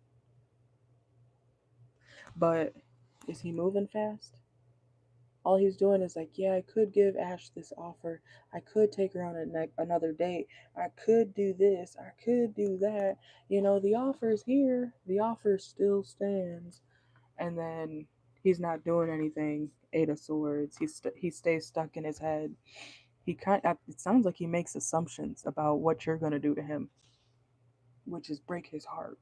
But is he moving fast? All he's doing is like, yeah, I could give Ash this offer. I could take her on another date. I could do this. I could do that. You know, the offer's here. The offer still stands. And then he's not doing anything. Eight of Swords. He stays stuck in his head. it sounds like he makes assumptions about what you're going to do to him, which is break his heart,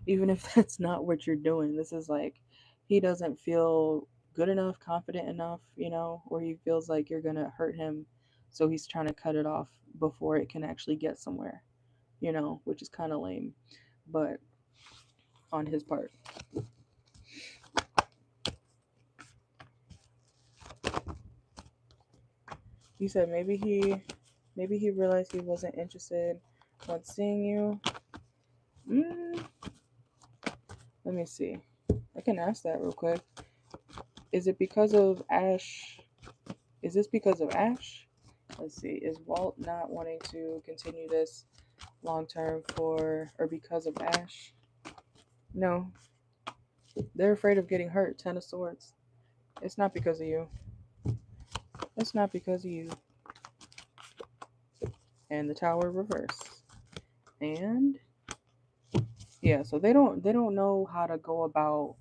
even if that's not what you're doing. This is like he doesn't feel good enough, confident enough, or he feels like you're going to hurt him, so he's trying to cut it off before it can actually get somewhere, which is kind of lame, but on his part. You said maybe he realized he wasn't interested when seeing you. Let me see. I can ask that real quick. Is it because of Ash? Is this because of Ash? Let's see. Is Walt not wanting to continue this long term or because of Ash? No. They're afraid of getting hurt. 10 of Swords. It's not because of you. It's not because of you. And the Tower reverse. And yeah, so they don't know how to go about.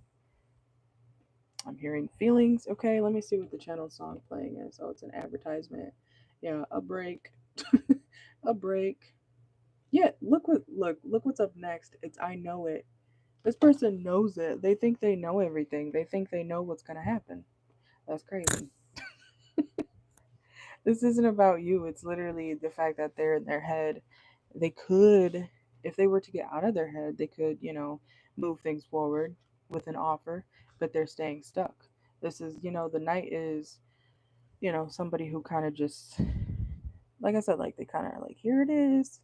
I'm hearing feelings. Okay, let me see what the channel song playing is. Oh, it's an advertisement. Yeah, a break. A break. Yeah, look what's up next. It's I know it. This person knows it. They think they know everything. They think they know what's gonna happen. That's crazy. This isn't about you. It's literally the fact that they're in their head. They could, if they were to get out of their head, they could, move things forward with an offer, but they're staying stuck. This is, the Knight is, somebody who kind of just, like I said, like they kind of like, here it is.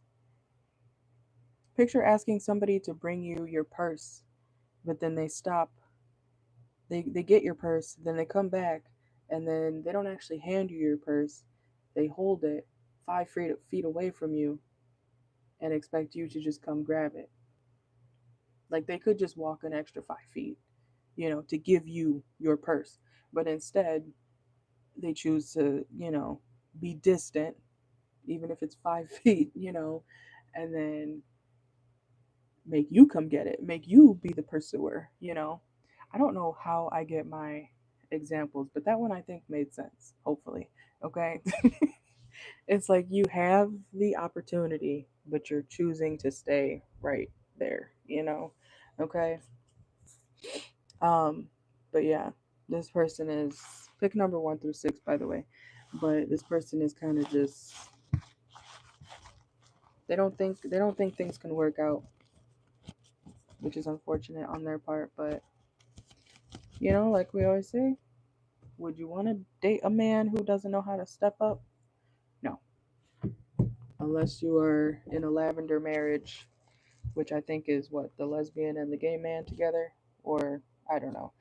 Picture asking somebody to bring you your purse, but then they stop. They get your purse, then they come back, and then they don't actually hand you your purse. They hold it 5 feet away from you and expect you to just come grab it. Like they could just walk an extra 5 feet, to give you your purse. But instead, they choose to, be distant, even if it's 5 feet, and then make you come get it, make you be the pursuer. I don't know how I get my examples, but that one I think made sense, hopefully. Okay. It's like you have the opportunity, but you're choosing to stay right there. Okay. Um, but yeah, this person is pick number 1 through 6, by the way. But this person is kind of just they don't think things can work out, which is unfortunate on their part. But like we always say, would you want to date a man who doesn't know how to step up? No, unless you are in a lavender marriage, which I think is what the lesbian and the gay man together, or I don't know.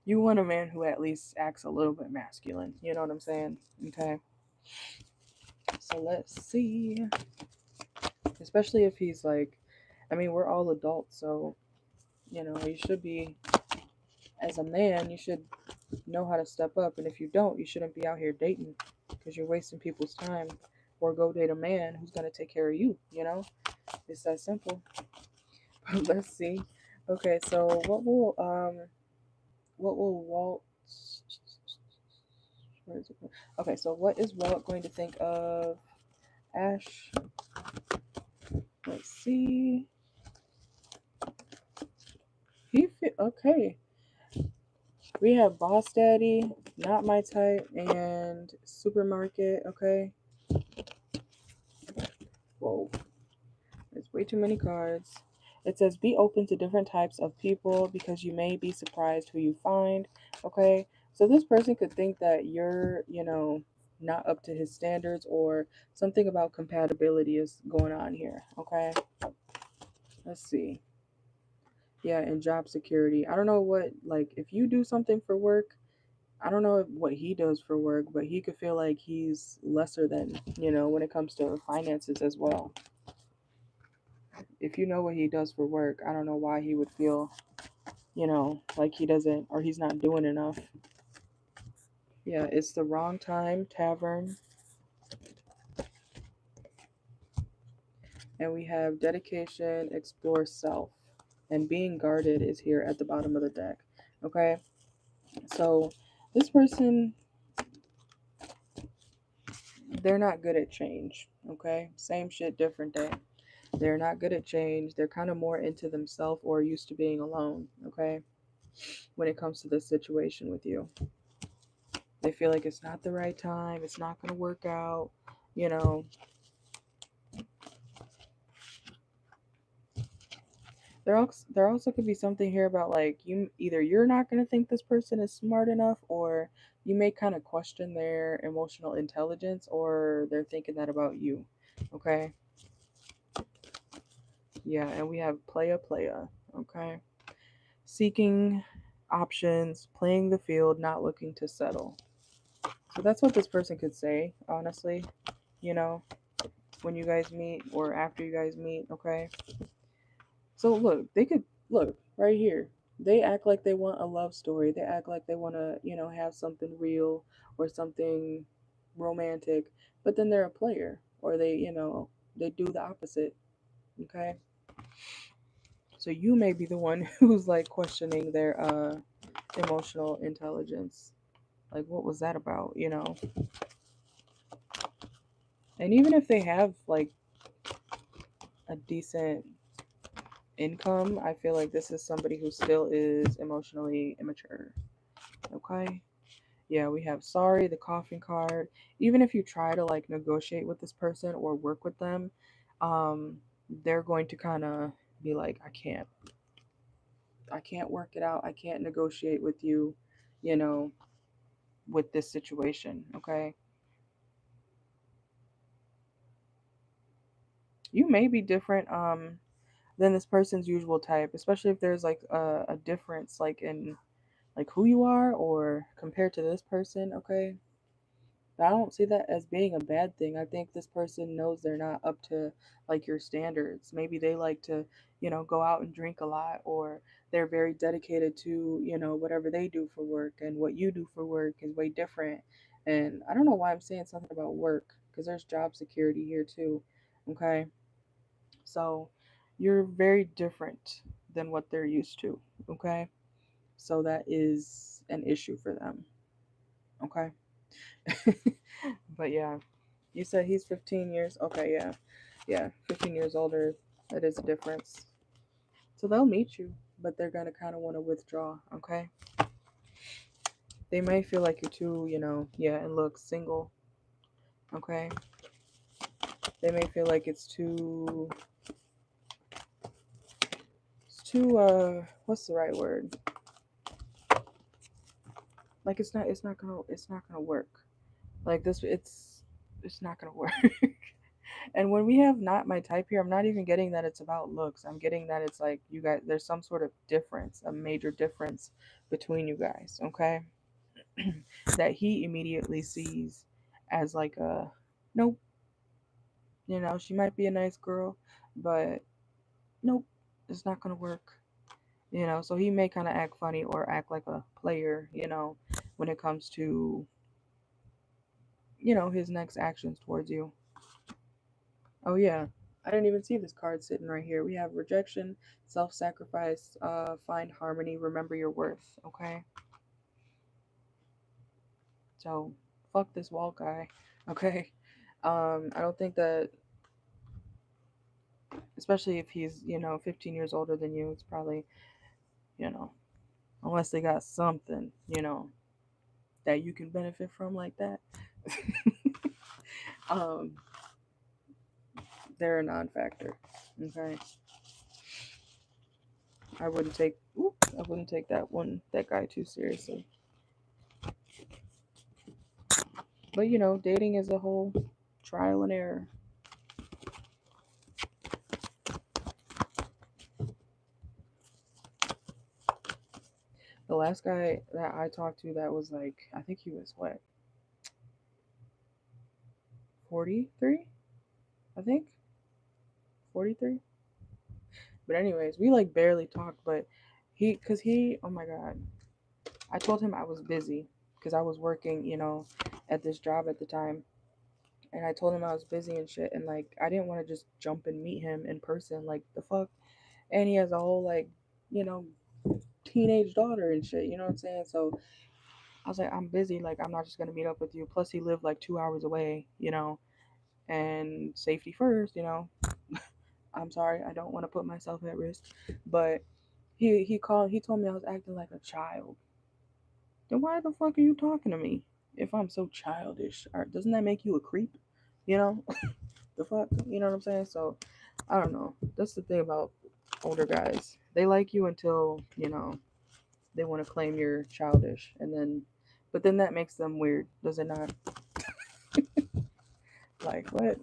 You want a man who at least acts a little bit masculine. You know what I'm saying? Okay. So let's see. Especially if he's like, I mean, we're all adults, so you should be, as a man, you should know how to step up, and if you don't, you shouldn't be out here dating because you're wasting people's time. Or go date a man who's gonna take care of you. It's that simple. But let's see. Okay, so what will Walt, where is it? Okay, so what is Walt going to think of Ash? Let's see. Okay. We have Boss Daddy, Not My Type, and Supermarket. Okay. Whoa. There's way too many cards. It says be open to different types of people because you may be surprised who you find. Okay. So this person could think that you're, not up to his standards, or something about compatibility is going on here. Okay. Let's see. Yeah, and job security. I don't know what, like, if you do something for work, I don't know what he does for work, but he could feel like he's lesser than, when it comes to finances as well. If you know what he does for work, I don't know why he would feel, like he doesn't, or he's not doing enough. Yeah, it's the wrong time, Tavern. And we have dedication, explore self. And being guarded is here at the bottom of the deck. Okay? So this person, they're not good at change, okay? Same shit, different day. They're not good at change. They're kind of more into themselves or used to being alone, okay? When it comes to this situation with you, they feel like it's not the right time, it's not going to work out, you know. There also could be something here about like you're not going to think this person is smart enough, or you may kind of question their emotional intelligence, or they're thinking that about you, okay? Yeah, and we have playa, okay? Seeking options, playing the field, not looking to settle. So that's what this person could say, honestly, you know, when you guys meet or after you guys meet, okay? So look, they could look right here. They act like they want a love story. They act like they want to, have something real or something romantic, but then they're a player or they do the opposite, okay? So you may be the one who's like questioning their emotional intelligence. Like what was that about? And even if they have like a decent income, I feel like this is somebody who still is emotionally immature. Okay? Yeah, we have sorry, the coffin card. Even if you try to like negotiate with this person or work with them, um, they're going to kind of be like, I can't work it out. I can't negotiate with you, you know, with this situation. Okay? You may be different than this person's usual type, especially if there's like a difference like in like who you are or compared to this person, okay? But I don't see that as being a bad thing. I think this person knows they're not up to like your standards. Maybe they like to, go out and drink a lot, or they're very dedicated to, whatever they do for work, and what you do for work is way different. And I don't know why I'm saying something about work because there's job security here too. Okay? So you're very different than what they're used to, okay? So that is an issue for them, okay? But yeah, you said he's 15 years. Okay, yeah. Yeah, 15 years older. That is a difference. So they'll meet you, but they're going to kind of want to withdraw, okay? They may feel like you're too, yeah, and look, single, okay? They may feel like what's the right word? Like it's not gonna work. Like this, it's not gonna work. And when we have not my type here, I'm not even getting that it's about looks. I'm getting that it's like you guys, there's some sort of difference, a major difference between you guys, okay? That he immediately sees as like a nope, she might be a nice girl, but nope, it's not gonna work. So he may kind of act funny or act like a player, when it comes to, his next actions towards you. Oh yeah, I didn't even see this card sitting right here. We have rejection, self-sacrifice, find harmony, remember your worth. Okay, so fuck this wall guy. Okay, I don't think that, especially if he's 15 years older than you, it's probably you know unless they got something that you can benefit from like that. um, they're a non-factor. Okay, I wouldn't take that guy too seriously. But dating is a whole trial and error. The last guy that I talked to that was like, I think he was what, 43? I think 43. But anyways, we like barely talked, but oh my god, I told him I was busy because I was working, at this job at the time, and I told him I was busy and shit, and like I didn't want to just jump and meet him in person, like the fuck. And he has a whole like, you know, teenage daughter and shit. You know what I'm saying? So I was like, I'm busy. Like, I'm not just going to meet up with you. Plus, he lived like 2 hours away, and safety first, I'm sorry. I don't want to put myself at risk. But he called, he told me I was acting like a child. Then why the fuck are you talking to me if I'm so childish? Or doesn't that make you a creep? You know? The fuck? You know what I'm saying? So, I don't know. That's the thing about older guys. They like you until, they want to claim you're childish. But then that makes them weird, does it not? Like, what?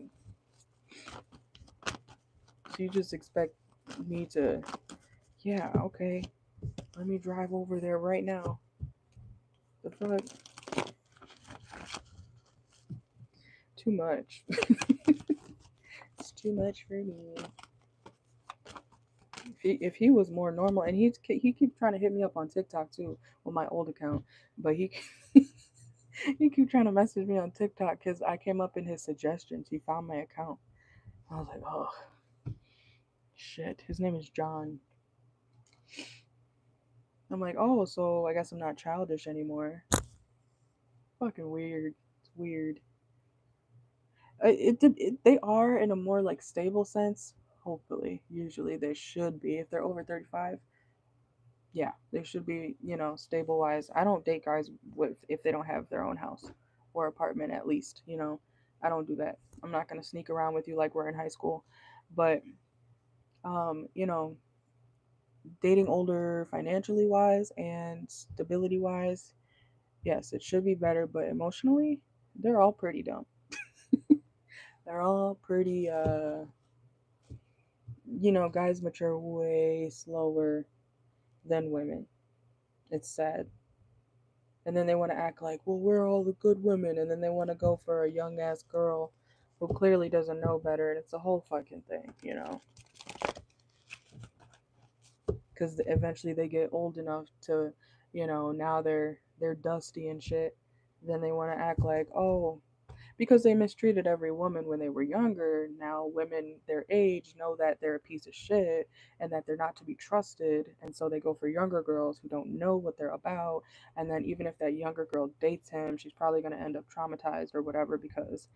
So you just expect me to, yeah, okay, let me drive over there right now. The fuck? Too much. It's too much for me. If he was more normal, and he keep trying to hit me up on TikTok too with my old account, but he he keep trying to message me on TikTok because I came up in his suggestions. He found my account. I was like, oh shit. His name is John. I'm like, oh, so I guess I'm not childish anymore. Fucking weird. It's weird. They are in a more like stable sense. Hopefully, usually they should be if they're over 35. Yeah, they should be, stable wise. I don't date guys with if they don't have their own house or apartment at least. I don't do that. I'm not gonna sneak around with you like we're in high school, but um, you know, dating older financially wise and stability wise, yes, it should be better. But emotionally, they're all pretty dumb. They're all pretty guys mature way slower than women. It's sad. And then they want to act like, well, we're all the good women, and then they want to go for a young ass girl who clearly doesn't know better, and it's a whole fucking thing. Because eventually they get old enough to, now they're dusty and shit. Then they want to act like, oh, because they mistreated every woman when they were younger. Now women their age know that they're a piece of shit and that they're not to be trusted, and so they go for younger girls who don't know what they're about. And then even if that younger girl dates him, she's probably going to end up traumatized or whatever because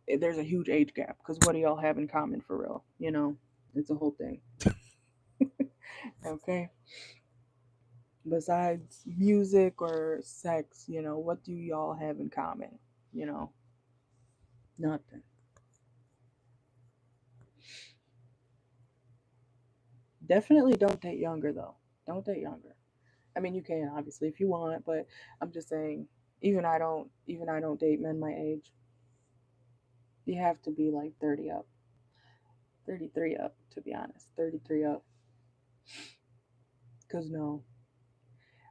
there's a huge age gap. Because what do y'all have in common for real? It's a whole thing. Okay. Besides music or sex, what do y'all have in common? You know, Nothing. Definitely don't date younger though. Don't date younger. I mean, you can obviously if you want, but I'm just saying. Even I don't date men my age. You have to be like 30 up, 33 up to be honest, 33 up. Cause no,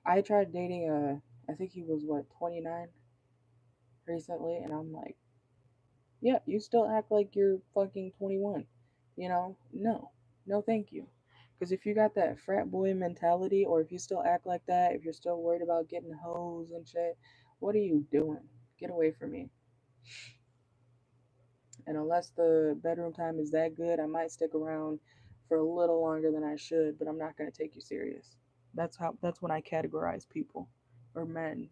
I tried dating I think he was what 29 recently, and I'm like, yeah, you still act like you're fucking 21. No, no, thank you. Because if you got that frat boy mentality, or if you still act like that, if you're still worried about getting hoes and shit, what are you doing? Get away from me. And unless the bedroom time is that good, I might stick around for a little longer than I should, but I'm not going to take you serious. That's when I categorize people or men.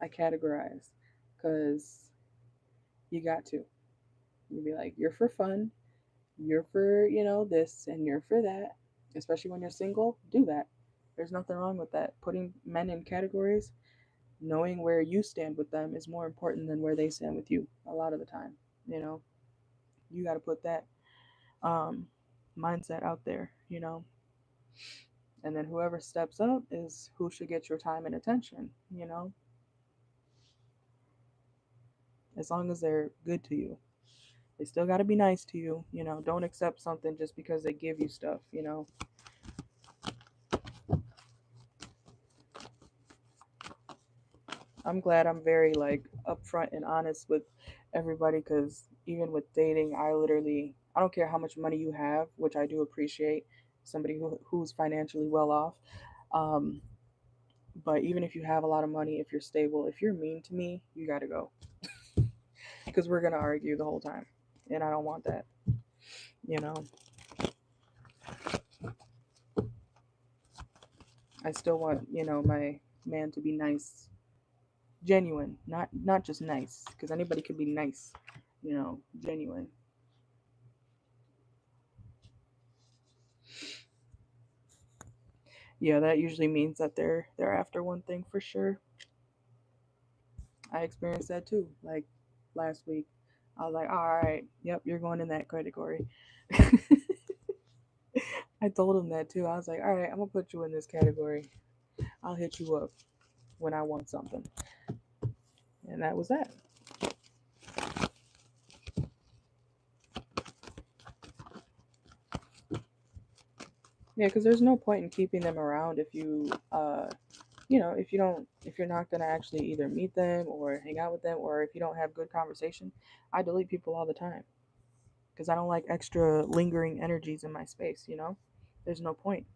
I categorize because you got to. You'd be like, you're for fun, you're for, this, and you're for that. Especially when you're single, do that. There's nothing wrong with that. Putting men in categories, knowing where you stand with them is more important than where they stand with you a lot of the time. You know, you got to put that um, mindset out there. And then whoever steps up is who should get your time and attention, as long as they're good to you. They still got to be nice to you. Don't accept something just because they give you stuff. I'm glad I'm very like upfront and honest with everybody because even with dating, I don't care how much money you have, which I do appreciate somebody who's financially well off. Um, but even if you have a lot of money, if you're stable, if you're mean to me, you got to go because we're gonna argue the whole time, and I don't want that. You know, I still want my man to be nice, genuine, not just nice, because anybody could be nice, genuine. Yeah, that usually means that they're after one thing for sure. I experienced that too. Like last week, I was like, all right, yep, you're going in that category. I told him that too. I was like, all right, I'm gonna put you in this category. I'll hit you up when I want something, and that was that. Yeah, because there's no point in keeping them around if if you're not gonna actually either meet them or hang out with them, or if you don't have good conversation. I delete people all the time because I don't like extra lingering energies in my space. There's no point.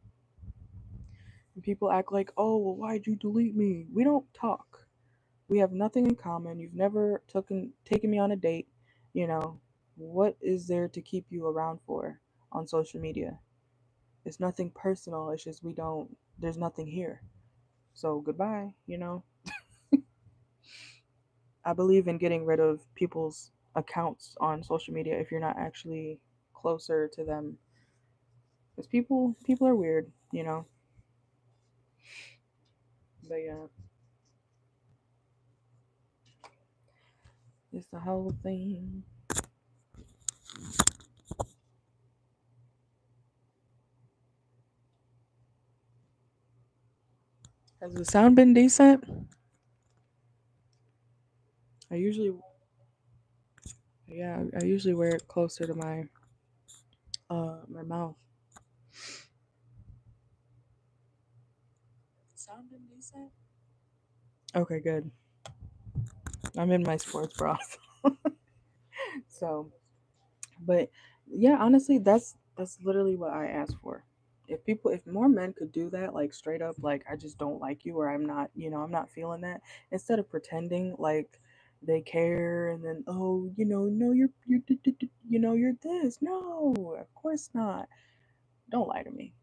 And people act like, oh, well, why'd you delete me? We don't talk. We have nothing in common. You've never taken me on a date. You know, what is there to keep you around for on social media? It's nothing personal. It's just we don't. There's nothing here. So goodbye. I believe in getting rid of people's accounts on social media if you're not actually closer to them, because people are weird. But yeah, it's the whole thing. Has the sound been decent? I usually, yeah, I usually wear it closer to my mouth. Sound been decent? Okay, good. I'm in my sports bra. So, but yeah, honestly, that's literally what I asked for. If more men could do that, like straight up, like I just don't like you, or I'm not feeling that, instead of pretending like they care, and then, oh, no, you're this. No, of course not. Don't lie to me,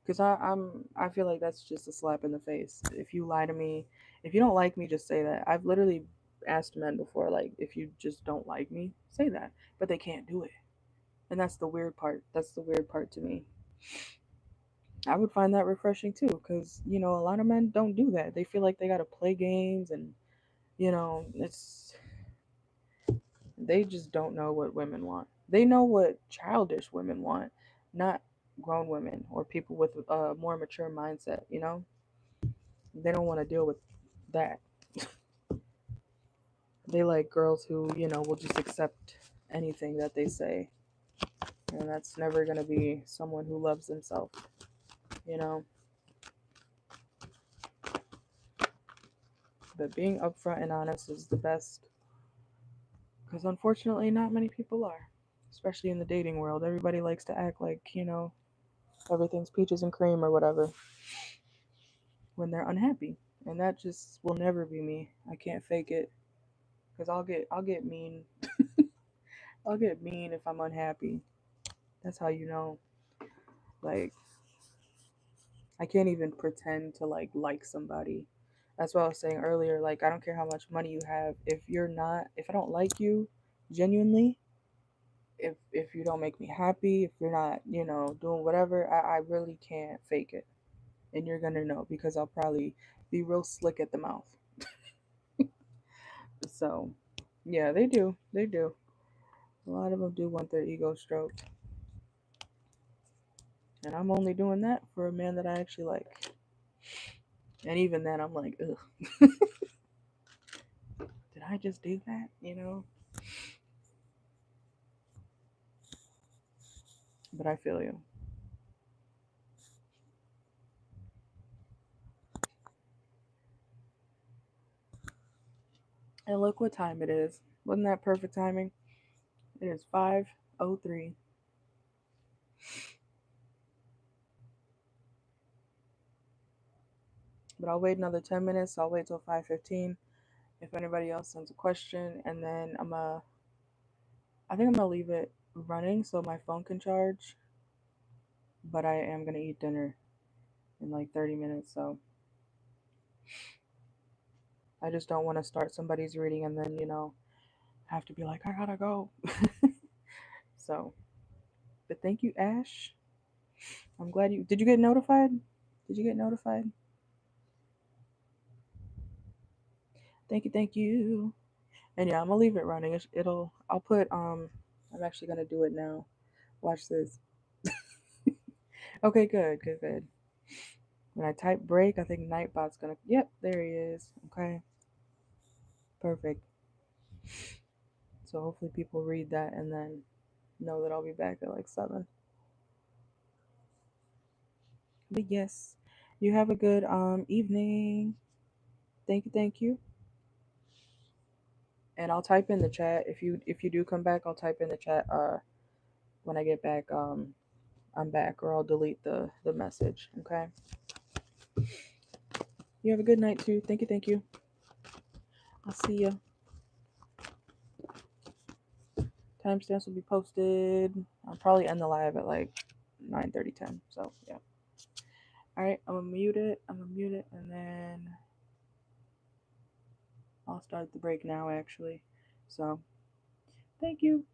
because I feel like that's just a slap in the face. If you lie to me, if you don't like me, just say that. I've literally asked men before, like, if you just don't like me, say that, but they can't do it, and that's the weird part. That's the weird part to me. I would find that refreshing too, because a lot of men don't do that. They feel like they gotta play games, and it's they just don't know what women want. They know what childish women want, not grown women or people with a more mature mindset. They don't want to deal with that. They like girls who will just accept anything that they say, and that's never gonna be someone who loves themselves. You know. But being upfront and honest is the best, because unfortunately, not many people are, especially in the dating world. Everybody likes to act like, everything's peaches and cream or whatever when they're unhappy. And that just will never be me. I can't fake it, because I'll get mean. I'll get mean if I'm unhappy. That's how you know. Like, I can't even pretend to like somebody. That's what I was saying earlier. Like, I don't care how much money you have. If I don't like you genuinely, if you don't make me happy, if you're not, doing whatever, I really can't fake it. And you're gonna know, because I'll probably be real slick at the mouth. So, yeah, they do. They do. A lot of them do want their ego stroked. And I'm only doing that for a man that I actually like. And even then, I'm like, ugh, did I just do that? But I feel you. And look what time it is. Wasn't that perfect timing? It is 5:03. But I'll wait another 10 minutes. I'll wait till 5:15 if anybody else sends a question, and then I think I'm gonna leave it running so my phone can charge. But I am gonna eat dinner in like 30 minutes, so I just don't want to start somebody's reading and then, have to be like, I gotta go. So, but thank you, Ash. I'm glad you did. You get notified? Did you get notified? Thank you, thank you. And yeah, I'm gonna leave it running. I'll put. I'm actually gonna do it now. Watch this. Okay, good, good, good. When I type break, I think Nightbot's gonna. Yep, there he is. Okay, perfect. So hopefully people read that and then know that I'll be back at like 7. But yes, you have a good evening. Thank you, thank you. And I'll type in the chat if you do come back. I'll type in the chat when I get back. I'm back, or I'll delete the message. Okay. You have a good night too. Thank you, thank you. I'll see ya. Timestamps will be posted. I'll probably end the live at like 9:30, 10. So yeah. All right, I'm gonna mute it. And then I'll start the break now. Actually, so thank you.